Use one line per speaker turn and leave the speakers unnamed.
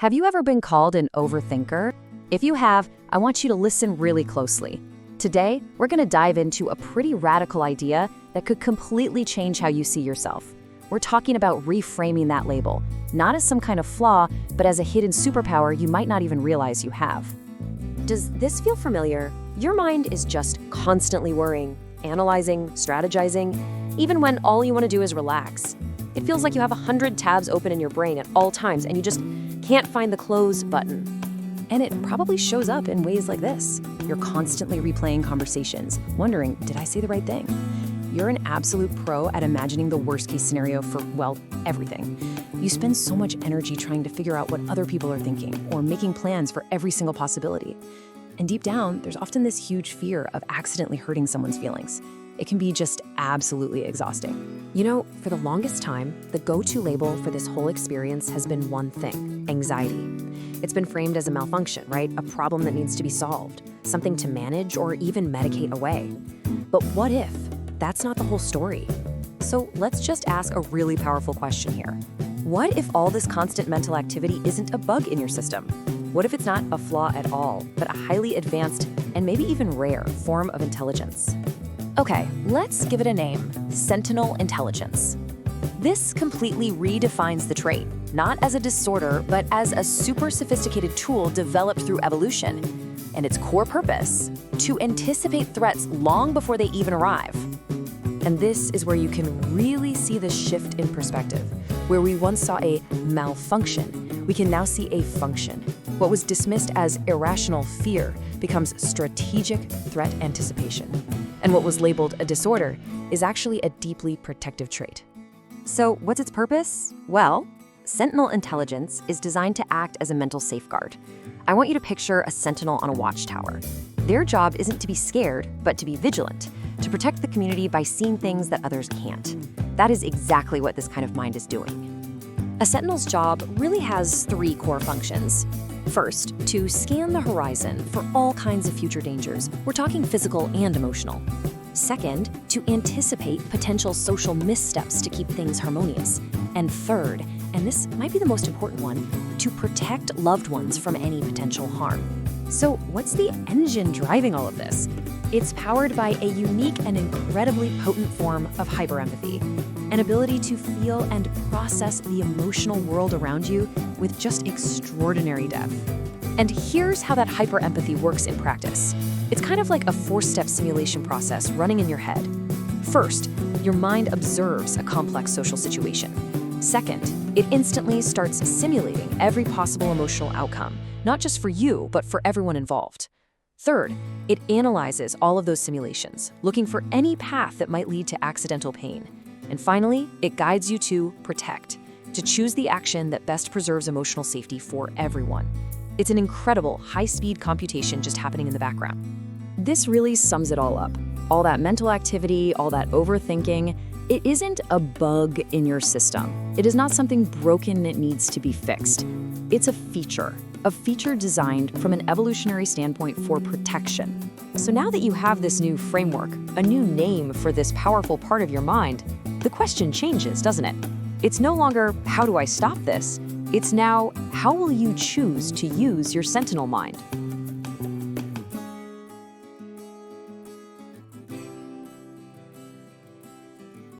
Have you ever been called an overthinker? If you have, I want you to listen really closely. Today, we're going to dive into a pretty radical idea that could completely change how you see yourself. We're talking about reframing that label, not as some kind of flaw, but as a hidden superpower you might not even realize you have.
Does this feel familiar? Your mind is just constantly worrying, analyzing, strategizing, even when all you want to do is relax. It feels like you have 100 tabs open in your brain at all times and you just can't find the close button.
And it probably shows up in ways like this. You're constantly replaying conversations, wondering, did I say the right thing? You're an absolute pro at imagining the worst-case scenario for, well, everything. You spend so much energy trying to figure out what other people are thinking or making plans for every single possibility. And deep down, there's often this huge fear of accidentally hurting someone's feelings. It can be just absolutely exhausting.
You know, for the longest time, the go-to label for this whole experience has been one thing: anxiety. It's been framed as a malfunction, right? A problem that needs to be solved, something to manage or even medicate away. But what if that's not the whole story? So let's just ask a really powerful question here. What if all this constant mental activity isn't a bug in your system? What if it's not a flaw at all, but a highly advanced and maybe even rare form of intelligence? Okay, let's give it a name: Sentinel Intelligence. This completely redefines the trait, not as a disorder, but as a super sophisticated tool developed through evolution. And its core purpose: to anticipate threats long before they even arrive. And this is where you can really see the shift in perspective. Where we once saw a malfunction, we can now see a function. What was dismissed as irrational fear becomes strategic threat anticipation. And what was labeled a disorder is actually a deeply protective trait. So what's its purpose? Well, Sentinel Intelligence is designed to act as a mental safeguard. I want you to picture a sentinel on a watchtower. Their job isn't to be scared, but to be vigilant, to protect the community by seeing things that others can't. That is exactly what this kind of mind is doing. A sentinel's job really has three core functions. First, to scan the horizon for all kinds of future dangers. We're talking physical and emotional. Second, to anticipate potential social missteps to keep things harmonious. And third, and this might be the most important one, to protect loved ones from any potential harm. So what's the engine driving all of this? It's powered by a unique and incredibly potent form of hyperempathy, an ability to feel and process the emotional world around you with just extraordinary depth. And here's how that hyperempathy works in practice. It's kind of like a four-step simulation process running in your head. First, your mind observes a complex social situation. Second, it instantly starts simulating every possible emotional outcome, not just for you, but for everyone involved. Third, it analyzes all of those simulations, looking for any path that might lead to accidental pain. And finally, it guides you to protect, to choose the action that best preserves emotional safety for everyone. It's an incredible, high-speed computation just happening in the background. This really sums it all up. All that mental activity, all that overthinking, it isn't a bug in your system. It is not something broken that needs to be fixed. It's a feature designed from an evolutionary standpoint for protection. So now that you have this new framework, a new name for this powerful part of your mind, the question changes, doesn't it? It's no longer, how do I stop this? It's now, how will you choose to use your sentinel mind?